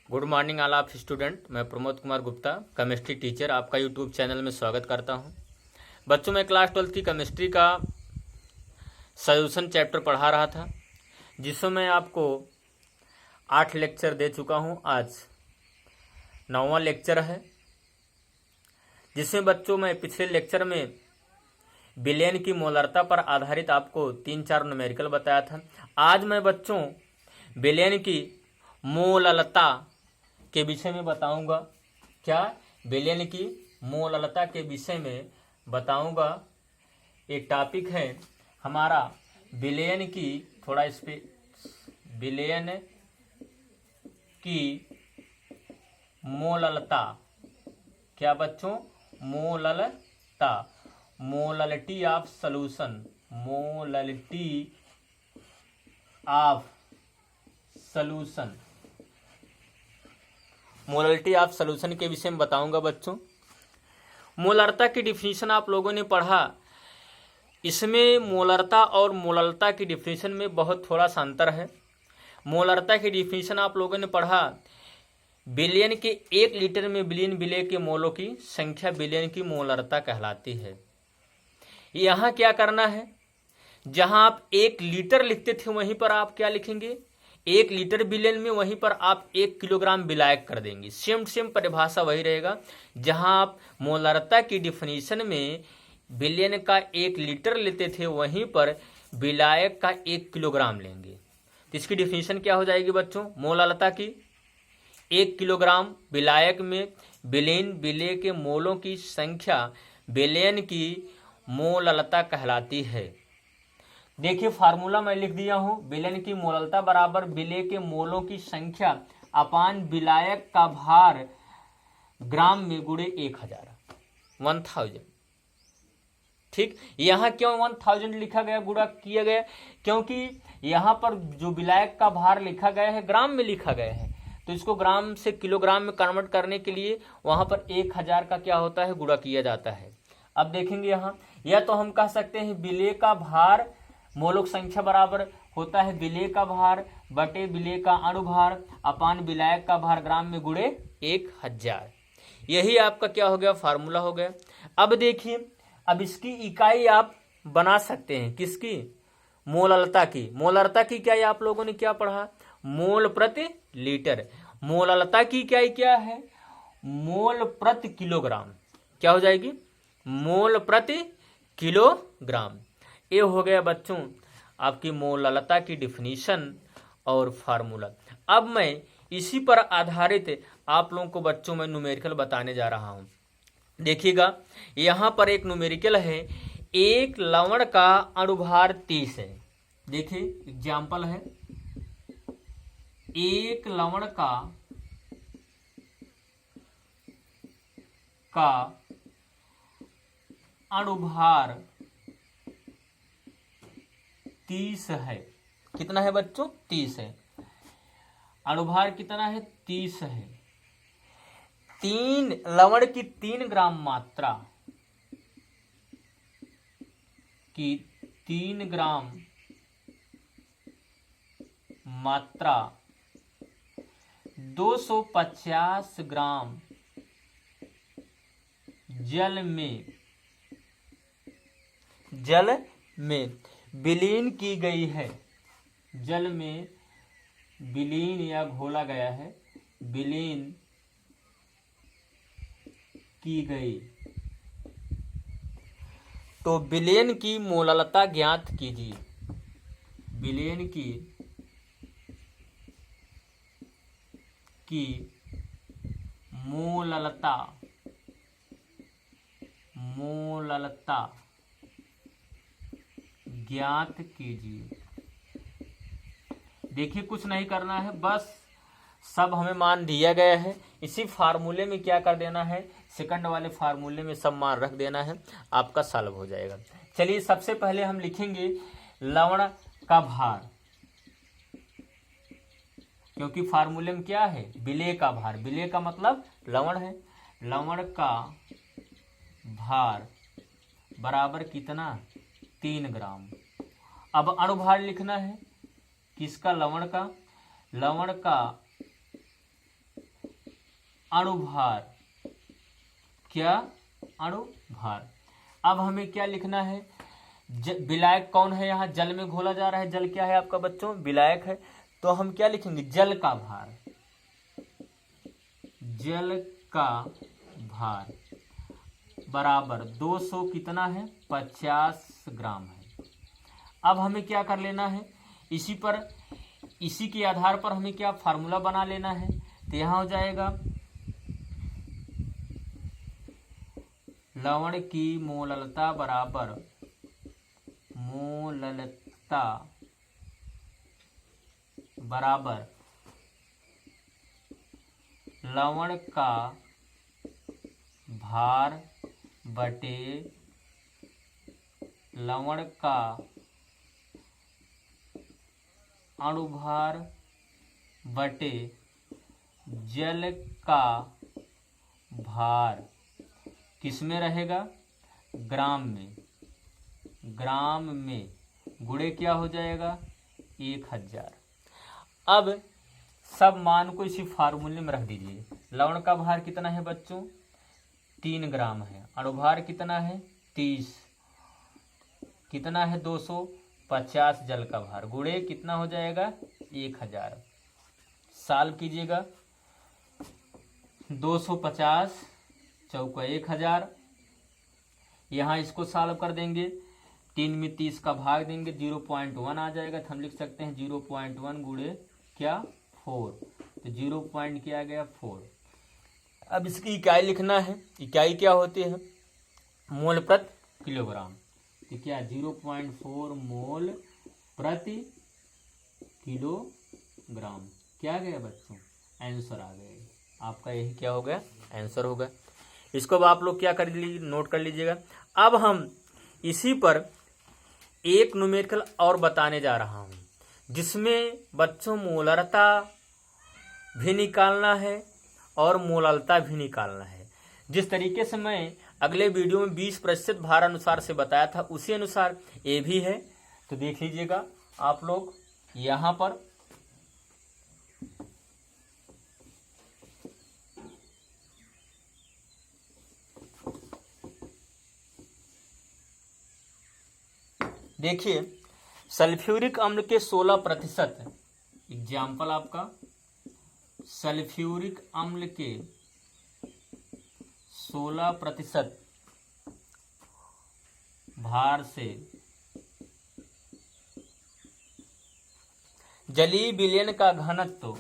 Good morning all of student. मैं Pramod Kumar Gupta, chemistry teacher, आपका YouTube channel में स्वागत करता हूं। बच्चों, मैं क्लास 12 की केमिस्ट्री का सॉल्यूशन चैप्टर पढ़ा रहा था, जिसमें मैं आपको 8 लेक्चर दे चुका हूं। आज 9वां लेक्चर है, जिसमें बच्चों मैं पिछले लेक्चर में विलेन की मोलरता पर आधारित आपको 3-4 न्यूमेरिकल बताया था। आज मैं बच्चों विलेन की मोललता के विषय में बताऊंगा। क्या? विलेन की मोललता के विषय में बताऊंगा। एक टॉपिक है हमारा विलेन की, विलेन की मोललता। क्या बच्चों? मोललता, molality of solution, molality of solution, molality of solution के विषय में बताऊंगा। बच्चों, मोलरता की डिफिनीशन आप लोगों ने पढ़ा। इसमें मोलरता और मोललता की डिफिनीशन में बहुत थोड़ा सा अंतर है। मोलरता की डिफिनीशन आप लोगों ने पढ़ा, बिलियन के 1 लीटर में बिलियन विलेय के मोलों की संख्या बिलियन की मोलरता कहलाती है। यहाँ क्या करना है, जहां आप 1 लीटर लिखते थे वहीं पर आप क्या लिखेंगे? 1 लीटर बिलियन में वहीं पर आप 1 किलोग्राम विलायक कर देंगे। सेम परिभाषा वही रहेगा। जहां आप मोलरता की डिफिनीशन में बिलियन का 1 लीटर लेते थे, वहीं पर विलायक का 1 किलोग्राम लेंगे। तो इसकी डिफिनीशन क्या हो जाएगी बच्चों? मोलरता की 1 किलोग्राम विलायक में बिलियन विलेय के मोलों की संख्या बिलियन की मोललता कहलाती है। देखिए, फार्मूला मैं लिख दिया हूं। विलेन की मोललता बराबर विलेय के मोलों की संख्या अपान विलायक का भार ग्राम में गुणे 1000। ठीक, यहां क्यों 1000 लिखा गया, गुणा किया गया? क्योंकि यहां पर जो विलायक का भार लिखा गया है ग्राम में लिखा गया है, तो इसको ग्राम से किलोग्राम में कन्वर्ट करने के लिए वहां पर 1000 का क्या होता है, गुणा किया जाता है। अब देखेंगे यहां, या तो हम कह सकते हैं विलेय का भार मोलों संख्या बराबर होता है विलेय का भार बटे विलेय का अणुभार अपान विलायक का भार ग्राम में गुणे 1000। यही आपका क्या हो गया, फार्मूला हो गया। अब देखिए, अब इसकी इकाई आप बना सकते हैं। किसकी? मोललता की। मोललता की इकाई आप लोगों ने क्या पढ़ा? मोल प्रति लीटर। मोललता की इकाई क्या है? मोल प्रति किलोग्राम। क्या हो जाएगी? मोल प्रति किलोग्राम। ये हो गया बच्चों आपकी मोललता की डिफिनीशन और फार्मूला। अब मैं इसी पर आधारित आप लोगों को बच्चों में न्यूमेरिकल बताने जा रहा हूं। देखिएगा, यहां पर एक न्यूमेरिकल है, 1 लवण का अणुभार 30 है। देखिए एग्जाम्पल है, 1 लवण का अणुभार 30 है। कितना है बच्चों? 30 है। अणुभार कितना है? 30 है। 3 लवण की 3 ग्राम मात्रा की 3 ग्राम मात्रा 250 ग्राम जल में विलीन की गई है। जल में विलीन या घोला गया है, विलीन की गई। तो विलेन की मोललता ज्ञात कीजिए। विलेन की मोललता ज्ञात कीजिए। देखिए, कुछ नहीं करना है, बस सब हमें मान दिया गया है। इसी फार्मूले में क्या कर देना है, सेकंड वाले फार्मूले में सब मान रख देना है, आपका सॉल्व हो जाएगा। चलिए, सबसे पहले हम लिखेंगे लवण का भार, क्योंकि फार्मूले में क्या है, विलेय का भार। विलेय का मतलब लवण है। लवण का भार बराबर कितना? 3 ग्राम। अब अणुभार लिखना है किसका? लवण का। लवण का अणुभार, क्या? अणुभार। अब हमें क्या लिखना है? विलायक कौन है? यहाँ जल में घोला जा रहा है। जल क्या है आपका बच्चों? विलायक है। तो हम क्या लिखेंगे? जल का भार, जल का भार बराबर 200 कितना है? 50 ग्राम है। अब हमें क्या कर लेना है? इसी के आधार पर हमें क्या फार्मूला बना लेना है। तो यहाँ हो जाएगा लवण की मोललता बराबर लवण का भार बटे लवण का अणुभार बटे जल का भार किस में रहेगा? ग्राम में। ग्राम में गुणे क्या हो जाएगा? 1000। अब सब मान को इसी फार्मूले में रख दीजिए। लवण का भार कितना है बच्चों? 3 ग्राम है। अणुभार कितना है? 30। कितना है? 250 जल का भार गुणे कितना हो जाएगा? 1000। सॉल्व कीजिएगा। 250 चौका 1000। यहाँ इसको सॉल्व कर देंगे। 3 में 30 का भाग देंगे, 0.1 आ जाएगा। तो हम लिख सकते हैं 0.1 गुणे क्या? 4। तो 0 पॉइंट क्या आ गया? 4। अब इसकी इकाई लिखना है। इकाई क्या होती है? मोल प्रति किलोग्राम। तो क्या? 0.4 मोल प्रति किलोग्राम। क्या आ गया बच्चों? आंसर आ गया। आपका यही क्या हो गया? आंसर होगा। इसको अब आप लोग क्या कर लीजिए? नोट कर लीजिएगा। अब हम इसी पर एक न्यूमेरिकल और बताने जा रहा हूं, जिसमें बच्चों मोलरता भी निकालना है और मोललता भी निकालना है। जिस तरीके से मैं अगले वीडियो में 20% भार अनुसार से बताया था, उसी अनुसार ये भी है। तो देख लीजिएगा आप लोग यहाँ पर। देखिए, सल्फ्यूरिक अम्ल के 16%, एग्जाम्पल आपका सल्फ्यूरिक अम्ल के 16% भार से जलीय विलयन का घनत्व,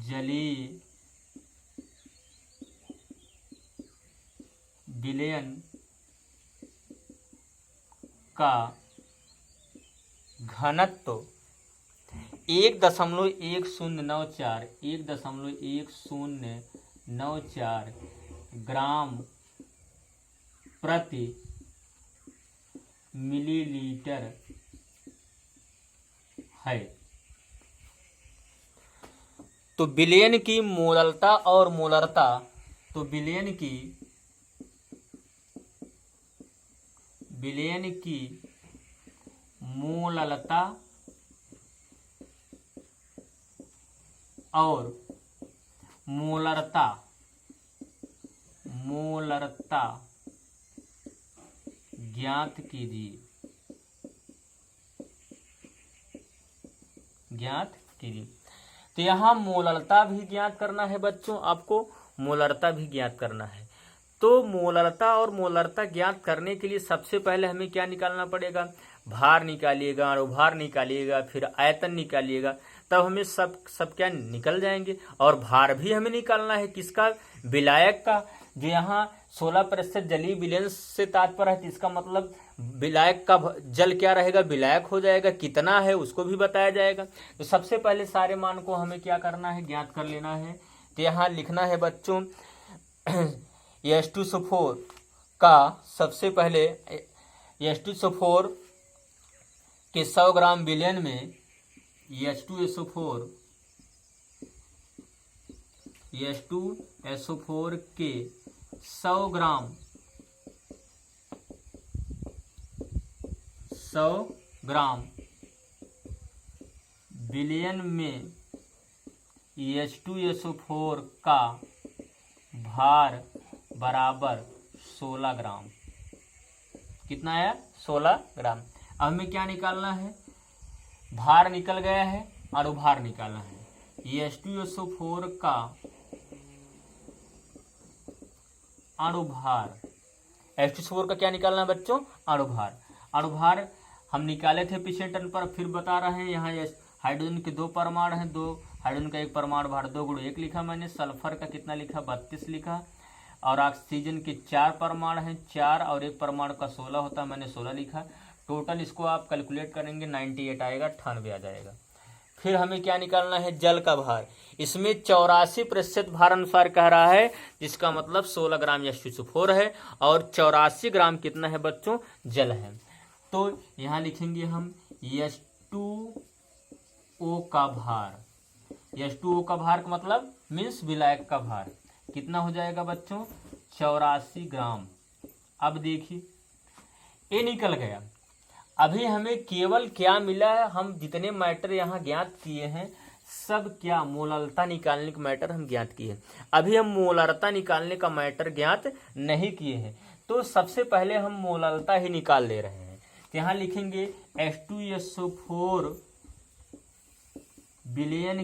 जलीय विलयन का घनत्व 1.1094 ग्राम प्रति मिलीलीटर है। तो विलयन की मोललता और मोलरता, तो विलयन की मोललता और मोलरता ज्ञात कीजिए। तो यहाँ मोलरता भी ज्ञात करना है बच्चों, आपको मोलरता भी ज्ञात करना है। तो मोलरता और मोलरता ज्ञात करने के लिए सबसे पहले हमें क्या निकालना पड़ेगा? भार निकालिएगा, अणुभार निकालिएगा, फिर आयतन निकालिएगा, तब हमें सब क्या निकल जाएंगे। और भार भी हमें निकालना है किसका? विलायक का। जो यहाँ 16% जलीय विलयन से तात्पर्य है, इसका मतलब विलायक का जल क्या रहेगा? विलायक हो जाएगा। कितना है उसको भी बताया जाएगा। तो सबसे पहले सारे मान को हमें क्या करना है? ज्ञात कर लेना है। तो यहाँ लिखना है बच्चों H2SO4 का सबसे पहले H2SO4 के 100 ग्राम विलयन में H2SO4 के 100 ग्राम विलयन में H2SO4 का भार बराबर 16 ग्राम। कितना आया? 16 ग्राम। अब हमें क्या निकालना है? भार निकल गया है, अणुभार निकालना है। H2SO4 का अणुभार, H2SO4 का क्या निकालना है बच्चों? अणुभार। अणुभार हम निकाले थे पिछले टर्न पर, फिर बता रहे हैं। यहाँ हाइड्रोजन के 2 परमाणु हैं, 2 हाइड्रोजन का 1 परमाणु भार 2 × 1 लिखा मैंने। सल्फर का कितना लिखा? 32 लिखा। और ऑक्सीजन के 4 परमाणु हैं, 4 और 1 परमाणु का 16 होता है, मैंने 16 लिखा। टोटल इसको आप कैलकुलेट करेंगे 98 आएगा, 98 आ जाएगा। फिर हमें क्या निकालना है? जल का भार। इसमें 84% भार अनुसार कह रहा है, जिसका मतलब 16 ग्राम H2SO4 है और 84 ग्राम कितना है बच्चों? जल है। तो यहाँ लिखेंगे हम H2O का भार। H2O का भार का मतलब मीन्स विलायक का भार कितना हो जाएगा बच्चों? 84 ग्राम। अब देखिए ये निकल गया। अभी हमें केवल क्या मिला है? हम जितने मैटर यहाँ ज्ञात किए हैं सब क्या मोलरता निकालने का मैटर हम ज्ञात किए हैं। अभी हम मोलरता निकालने का मैटर ज्ञात नहीं किए हैं, तो सबसे पहले हम मोलरता ही निकाल ले रहे हैं। तो यहाँ लिखेंगे H2SO4 विलयन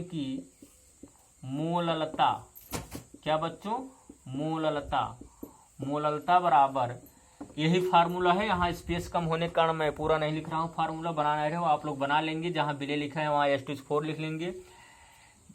की मोललता। क्या बच्चों? मोललता। मोललता बराबर, यही फार्मूला है। यहाँ स्पेस कम होने के कारण मैं पूरा नहीं लिख रहा हूँ, फार्मूला बनाना है वो आप लोग बना लेंगे। जहाँ विलय लिखा है वहाँ H2SO4 लिख लेंगे,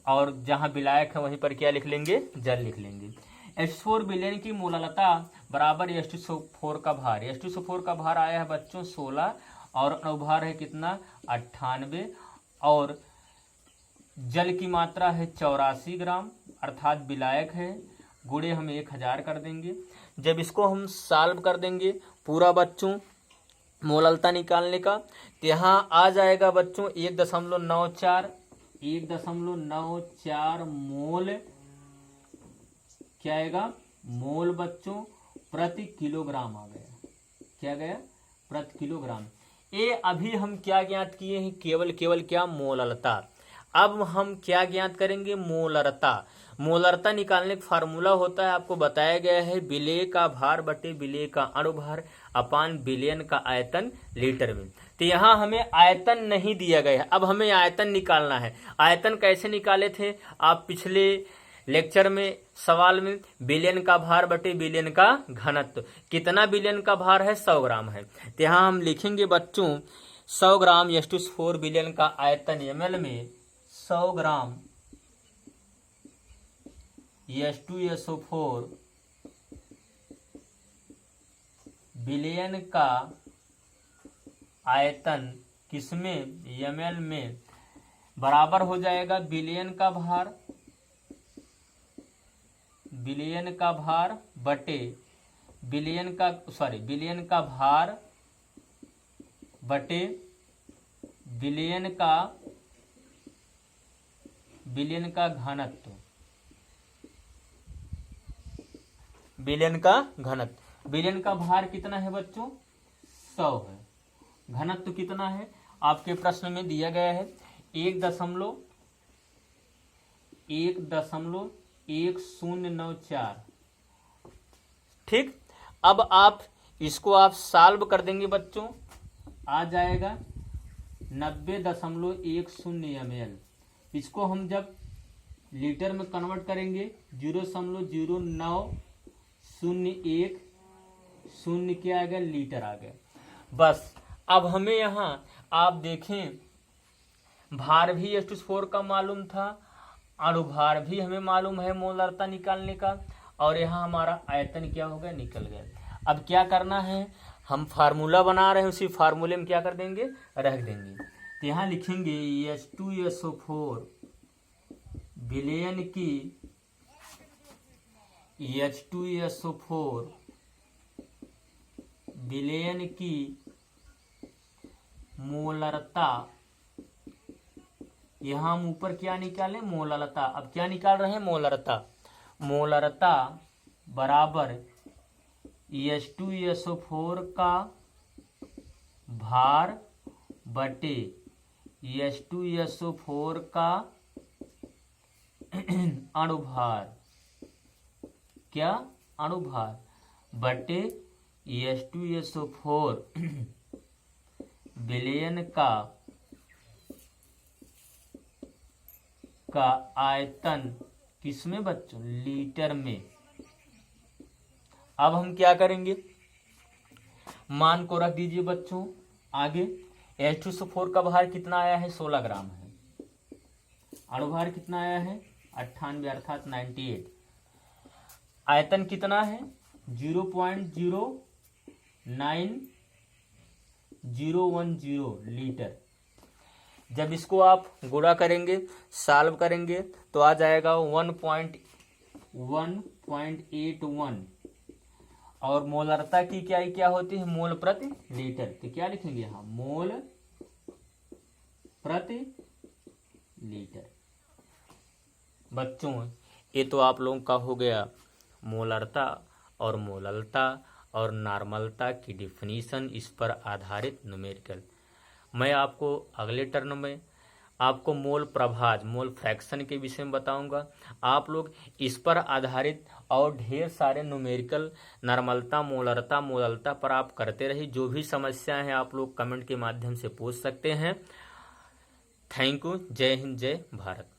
और जहाँ विलायक है वहीं पर क्या लिख लेंगे? जल लिख लेंगे। H4 विलयन की मोललता बराबर H2SO4 का भार। H2SO4 का भार आया है बच्चों 16 और अणुभार है कितना? 98 और जल की मात्रा है 84 ग्राम अर्थात विलायक है। गुणे हम 1000 कर देंगे। जब इसको हम सॉल्व कर देंगे पूरा बच्चों मोललता निकालने का, तो यहाँ आ जाएगा बच्चों 1.94 मोल। क्या आएगा? मोल बच्चों प्रति किलोग्राम आ गया। क्या गया? प्रति किलोग्राम। ये अभी हम क्या ज्ञात किए हैं? केवल क्या? मोललता। अब हम क्या ज्ञात करेंगे? मोलरता। मोलरता निकालने का फार्मूला होता है, आपको बताया गया है, विलेय का भार बटे विलेय का अणुभार अपान विलयन का आयतन लीटर में। तो यहाँ हमें आयतन नहीं दिया गया है, अब हमें आयतन निकालना है। आयतन कैसे निकाले थे आप पिछले लेक्चर में? सवाल में विलयन का भार बटे विलयन का घनत्व। कितना विलयन का भार है? 100 ग्राम है। तो यहाँ हम लिखेंगे बच्चों 100 ग्राम H2SO4 विलयन का आयतन ml में 100 ग्राम H2SO4 विलयन का आयतन किसमें? ml में बराबर हो जाएगा विलयन का भार बटे विलयन का भार बटे विलयन का घनत्व। विलयन का घनत्व। विलयन का भार कितना है बच्चों? 100 है। घनत्व कितना है? आपके प्रश्न में दिया गया है 1.1094। ठीक। अब आप इसको सॉल्व कर देंगे बच्चों, आ जाएगा 90.10 ml। इसको हम जब लीटर में कन्वर्ट करेंगे 0.0901 क्या आ गया? लीटर आ गया। बस अब हमें यहाँ आप देखें भार भी H2SO4 का मालूम था, अणुभार भी हमें मालूम है मोलरता निकालने का, और यहाँ हमारा आयतन क्या हो गया? निकल गया। अब क्या करना है? हम फार्मूला बना रहे हैं, उसी फार्मूले में क्या कर देंगे? रख देंगे। तो यहाँ लिखेंगे H2SO4 विलयन की H2SO4 विलयन की मोलरता। यहाँ हम ऊपर क्या निकालें? मोलरता। अब क्या निकाल रहे हैं? मोलरता। मोलरता बराबर H2SO4 का भार बटे H2SO4 का अणुभार, क्या अणुभार, बटे H2SO4 विलयन का आयतन किसमें बच्चों, लीटर में। अब हम क्या करेंगे, मान को रख दीजिए बच्चों आगे। H2SO4 का भार कितना आया है, 16 ग्राम है। अणुभार कितना आया है, 98 अर्थात 98। आयतन कितना है, 0.09010 लीटर। जब इसको आप गुणा करेंगे, सॉल्व करेंगे, तो आ जाएगा 1.81। और मोलरता की क्या होती है, मोल प्रति लीटर। तो क्या लिखेंगे यहाँ, मोल प्रति लीटर। बच्चों ये तो आप लोगों का हो गया मोलरता और मोललता और नॉर्मलता की डिफिनीशन, इस पर आधारित न्यूमेरिकल। मैं आपको अगले टर्न में आपको मोल प्रभाज, मोल फ्रैक्शन के विषय में बताऊंगा। आप लोग इस पर आधारित और ढेर सारे न्यूमेरिकल, नॉर्मलता, मोलरता, मोललता पर आप करते रहिए। जो भी समस्याएं हैं आप लोग कमेंट के माध्यम से पूछ सकते हैं। Thank you. जय हिंद, जय भारत।